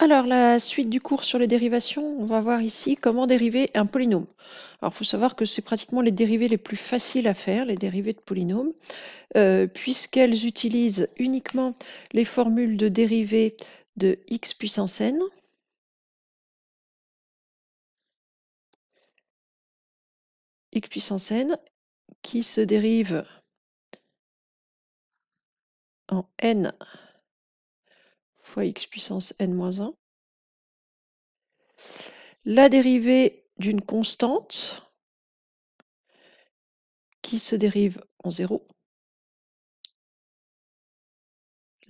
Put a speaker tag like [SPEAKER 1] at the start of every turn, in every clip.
[SPEAKER 1] Alors, la suite du cours sur les dérivations, on va voir ici comment dériver un polynôme. Alors, il faut savoir que c'est pratiquement les dérivées les plus faciles à faire, les dérivées de polynômes, puisqu'elles utilisent uniquement les formules de dérivée de x puissance n, x puissance n, qui se dérive en n fois x puissance n moins 1. La dérivée d'une constante qui se dérive en 0.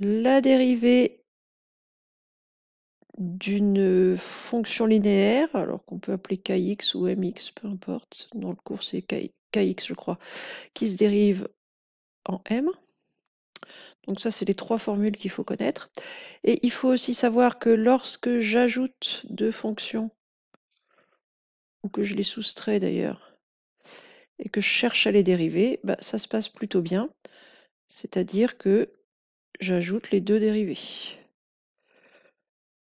[SPEAKER 1] La dérivée d'une fonction linéaire, alors qu'on peut appeler kx ou mx, peu importe, dans le cours c'est kx je crois, qui se dérive en m. Donc ça c'est les trois formules qu'il faut connaître. Et il faut aussi savoir que lorsque j'ajoute deux fonctions, ou que je les soustrais d'ailleurs, et que je cherche à les dériver, bah, ça se passe plutôt bien. C'est-à-dire que j'ajoute les deux dérivées.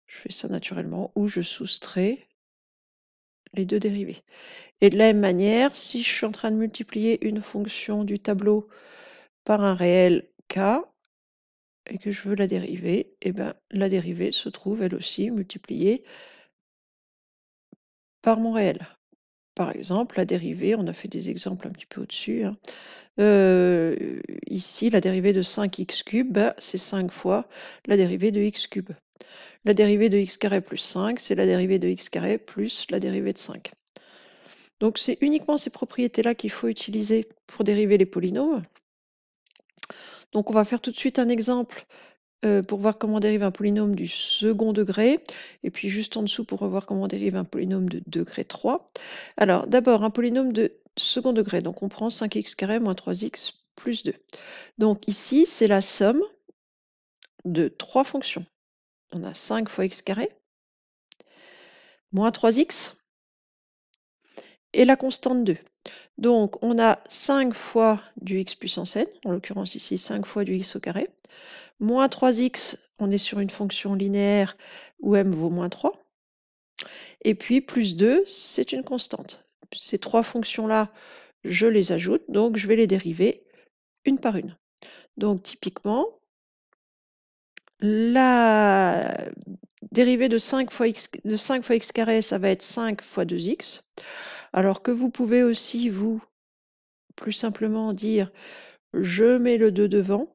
[SPEAKER 1] Je fais ça naturellement, ou je soustrais les deux dérivées. Et de la même manière, si je suis en train de multiplier une fonction du tableau par un réel k, et que je veux la dériver, et ben, la dérivée se trouve elle aussi multipliée par mon réel. Par exemple, la dérivée, on a fait des exemples un petit peu au-dessus, hein. Ici, la dérivée de 5x cube, ben, c'est 5 fois la dérivée de x cube. La dérivée de x carré plus 5, c'est la dérivée de x carré plus la dérivée de 5. Donc c'est uniquement ces propriétés-là qu'il faut utiliser pour dériver les polynômes. Donc on va faire tout de suite un exemple pour voir comment on dérive un polynôme du second degré, et puis juste en dessous pour voir comment on dérive un polynôme de degré 3. Alors d'abord un polynôme de second degré, donc on prend 5x carré moins 3x plus 2. Donc ici c'est la somme de trois fonctions. On a 5 fois x carré, moins 3x, et la constante 2. Donc on a 5 fois du x puissance n, en l'occurrence ici 5 fois du x au carré, moins 3x, on est sur une fonction linéaire où m vaut moins 3, et puis plus 2, c'est une constante. Ces trois fonctions-là, je les ajoute, donc je vais les dériver une par une. Donc typiquement, la dérivée de 5 fois x carré, ça va être 5 fois 2x, alors que vous pouvez aussi, vous, plus simplement dire, je mets le 2 devant,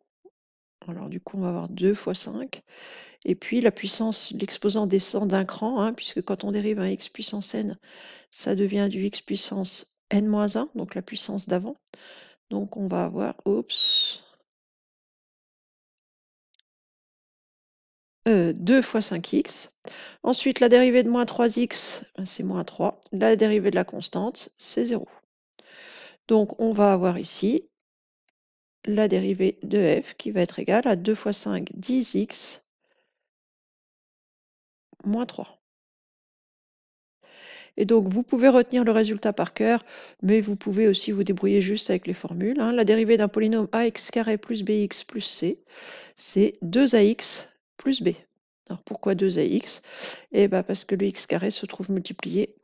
[SPEAKER 1] alors du coup on va avoir 2 fois 5, et puis la puissance, l'exposant descend d'un cran, hein, puisque quand on dérive un x puissance n, ça devient du x puissance n-1, donc la puissance d'avant. Donc on va avoir, 2 fois 5x. Ensuite, la dérivée de moins 3x, c'est moins 3. La dérivée de la constante, c'est 0. Donc on va avoir ici la dérivée de f qui va être égale à 2 fois 5, 10x moins 3. Et donc, vous pouvez retenir le résultat par cœur, mais vous pouvez aussi vous débrouiller juste avec les formules, hein. La dérivée d'un polynôme ax carré plus bx plus c, c'est 2ax plus b. Alors, pourquoi 2ax? Eh ben, parce que le x carré se trouve multiplié,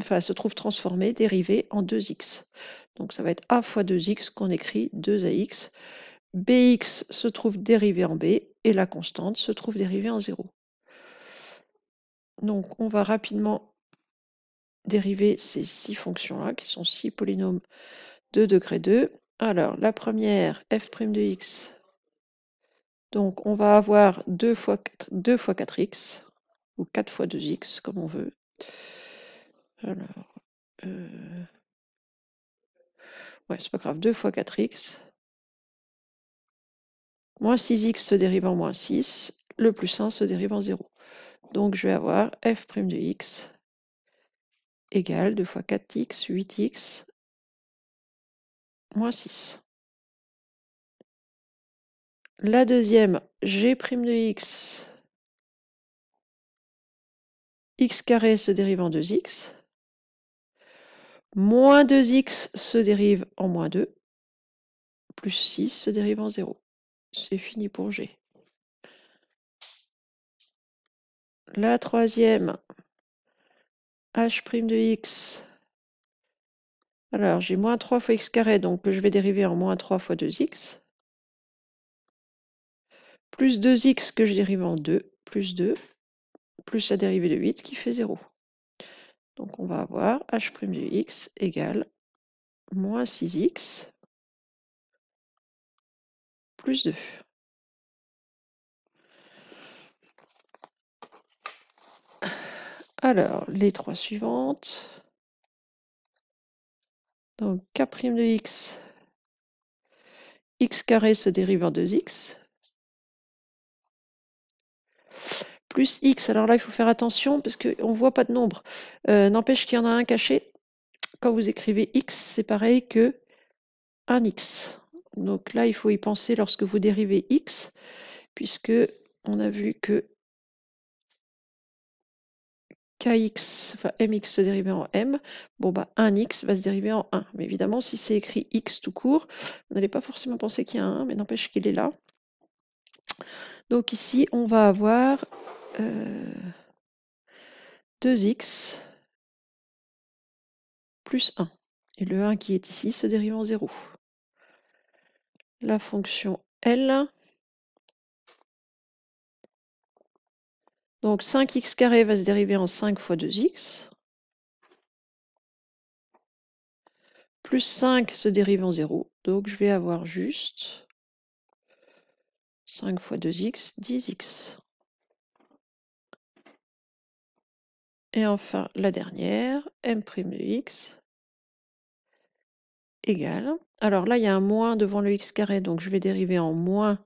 [SPEAKER 1] enfin, se trouve transformé, dérivé en 2x. Donc, ça va être a fois 2x qu'on écrit 2ax. Bx se trouve dérivé en b, et la constante se trouve dérivée en 0. Donc, on va rapidement dériver ces 6 fonctions-là, qui sont 6 polynômes de degré 2. Alors, la première, f' de x, donc on va avoir 2 fois 4x, ou 4 fois 2x, comme on veut. Alors, ouais, c'est pas grave, 2 fois 4x. Moins 6x se dérive en moins 6, le plus 1 se dérive en 0. Donc je vais avoir f' de x égale 2 fois 4x, 8x, moins 6. La deuxième, g' de x, x carré se dérive en 2x, moins 2x se dérive en moins 2, plus 6 se dérive en 0. C'est fini pour g. La troisième, h' de x. Alors, j'ai moins 3 fois x carré, donc je vais dériver en moins 3 fois 2x. Plus 2x que je dérive en 2, plus 2, plus la dérivée de 8 qui fait 0. Donc on va avoir h' de x égale moins 6x plus 2. Alors, les trois suivantes. Donc k' de x carré se dérive en 2x. Plus x, alors là il faut faire attention parce qu'on ne voit pas de nombre. N'empêche qu'il y en a un caché. Quand vous écrivez x, c'est pareil que un x. Donc là il faut y penser lorsque vous dérivez x, puisque on a vu que kx, enfin mx se dérivait en m, bon bah 1x va se dériver en 1. Mais évidemment, si c'est écrit x tout court, vous n'allez pas forcément penser qu'il y a un 1, mais n'empêche qu'il est là. Donc ici, on va avoir 2x plus 1. Et le 1 qui est ici se dérive en 0. La fonction L. Donc 5x carré va se dériver en 5 fois 2x. Plus 5 se dérive en 0. Donc je vais avoir juste 5 fois 2x, 10x. Et enfin, la dernière, m' de x égale. Alors là, il y a un moins devant le x carré, donc je vais dériver en moins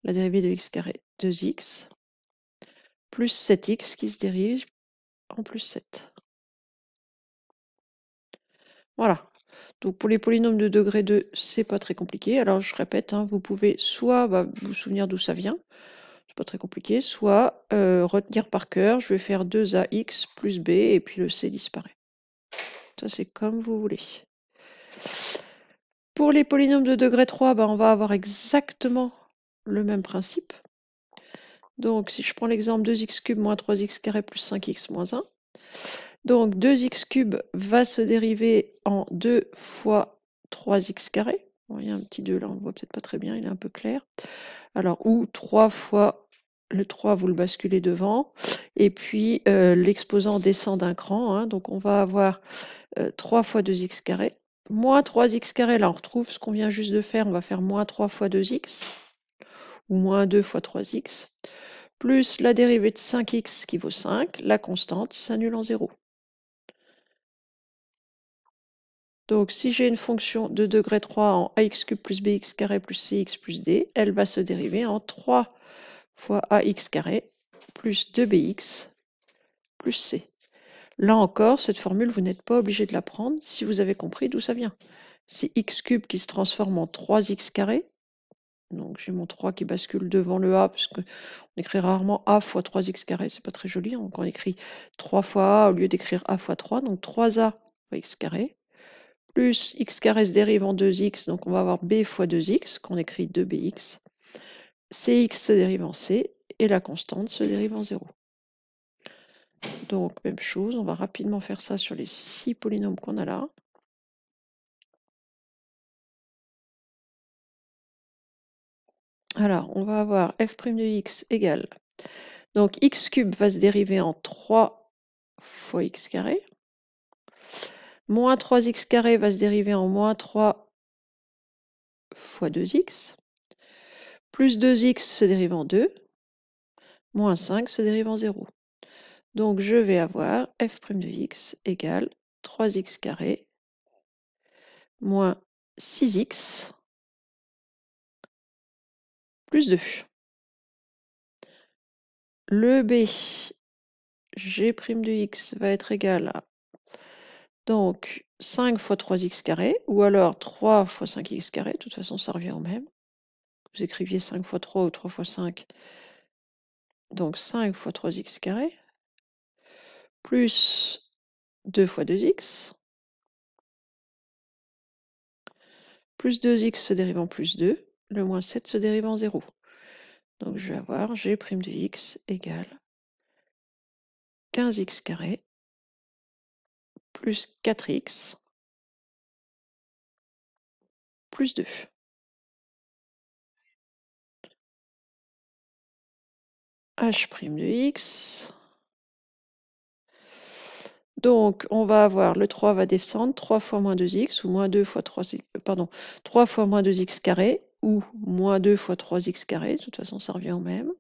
[SPEAKER 1] la dérivée de x carré, 2x, plus 7x qui se dérive en plus 7. Voilà. Donc pour les polynômes de degré 2, c'est pas très compliqué. Alors je répète, hein, vous pouvez soit vous souvenir d'où ça vient, c'est pas très compliqué, soit retenir par cœur, je vais faire 2ax plus b et puis le c disparaît. Ça c'est comme vous voulez. Pour les polynômes de degré 3, on va avoir exactement le même principe. Donc si je prends l'exemple 2x³ moins 3x carré plus 5x moins 1, donc 2x³ va se dériver en 2 fois 3x carré. Bon, il y a un petit 2 là, on ne voit peut-être pas très bien, il est un peu clair. Alors, ou 3 fois le 3, vous le basculez devant. Et puis, l'exposant descend d'un cran. Hein, donc, on va avoir 3 fois 2x carré. Moins 3x carré, là, on retrouve ce qu'on vient juste de faire. On va faire moins 3 fois 2x. Ou moins 2 fois 3x. Plus la dérivée de 5x qui vaut 5. La constante s'annule en 0. Donc, si j'ai une fonction de degré 3 en ax³ plus bx carré plus cx plus d, elle va se dériver en 3 fois ax carré plus 2bx plus c. Là encore, cette formule, vous n'êtes pas obligé de la prendre si vous avez compris d'où ça vient. C'est x³ qui se transforme en 3x carré. Donc j'ai mon 3 qui bascule devant le a, parce qu'on écrit rarement a fois 3x carré, c'est pas très joli. Donc on écrit 3 fois a au lieu d'écrire a fois 3, donc 3a fois x carré. Plus x carré se dérive en 2x, donc on va avoir b fois 2x, qu'on écrit 2bx. Cx se dérive en c, et la constante se dérive en 0. Donc même chose, on va rapidement faire ça sur les 6 polynômes qu'on a là. Alors, on va avoir f' de x égale. Donc x³ va se dériver en 3 fois x carré. Moins 3x carré va se dériver en moins 3 fois 2x. Plus 2x se dérive en 2. Moins 5 se dérive en 0. Donc je vais avoir f' de x égale 3x carré moins 6x plus 2. Le b g' de x va être égal à donc 5 fois 3x carré, ou alors 3 fois 5x carré, de toute façon ça revient au même. Vous écriviez 5 fois 3 ou 3 fois 5, donc 5 fois 3x carré, plus 2 fois 2x, plus 2x se dérive en plus 2, le moins 7 se dérive en 0. Donc je vais avoir g' de x égale 15x carré plus 4x plus 2. H' de x. Donc, on va avoir le 3 va descendre, 3 fois moins 2x, ou moins 2 fois 3, pardon, 3 fois moins 2x carré, ou moins 2 fois 3x carré. De toute façon, ça revient au même.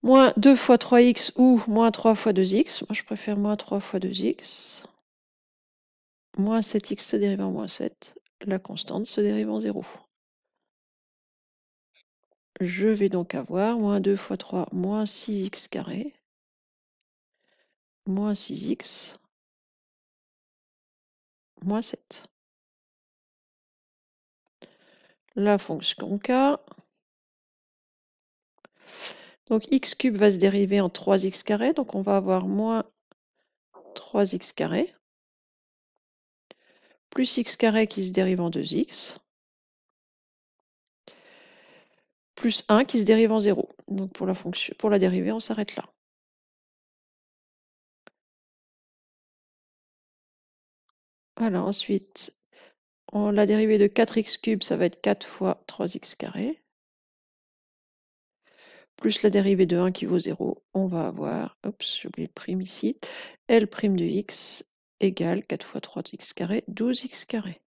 [SPEAKER 1] Moins 2 fois 3x ou moins 3 fois 2x. Moi, je préfère moins 3 fois 2x. Moins 7x se dérive en moins 7. La constante se dérive en 0. Je vais donc avoir moins 2 fois 3, moins 6x carré, moins 6x, moins 7. La fonction k. Donc x cube va se dériver en 3x carré, donc on va avoir moins 3x carré, plus x carré qui se dérive en 2x, plus 1 qui se dérive en 0. Donc pour la dérivée, on s'arrête là. Alors ensuite, la dérivée de 4x cube, ça va être 4 fois 3x carré, plus la dérivée de 1 qui vaut 0, on va avoir, oups, j'ai oublié le prime ici, L' de x égale 4 fois 3x carré, 12x carré.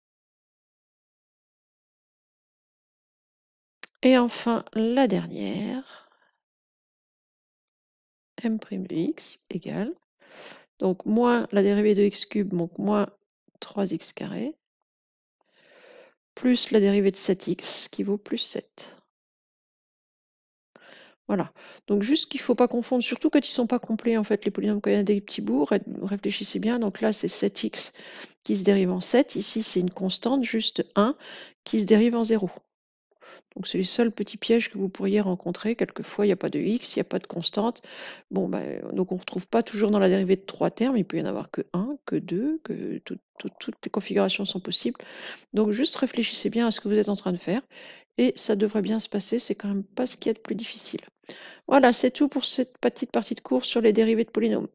[SPEAKER 1] Et enfin, la dernière, M' de x égale, donc moins la dérivée de x cube, donc moins 3x carré, plus la dérivée de 7x qui vaut plus 7. Voilà. Donc juste qu'il ne faut pas confondre, surtout quand ils ne sont pas complets, en fait, les polynômes, quand il y a des petits bouts, réfléchissez bien. Donc là, c'est 7x qui se dérive en 7. Ici, c'est une constante, juste 1, qui se dérive en 0. Donc c'est les seuls petits pièges que vous pourriez rencontrer. Quelquefois, il n'y a pas de x, il n'y a pas de constante. Bon, donc on ne retrouve pas toujours dans la dérivée de 3 termes. Il peut y en avoir que 1, que 2, que toutes les configurations sont possibles. Donc juste réfléchissez bien à ce que vous êtes en train de faire. Et ça devrait bien se passer. C'est quand même pas ce qu'il y a de plus difficile. Voilà, c'est tout pour cette petite partie de cours sur les dérivées de polynômes.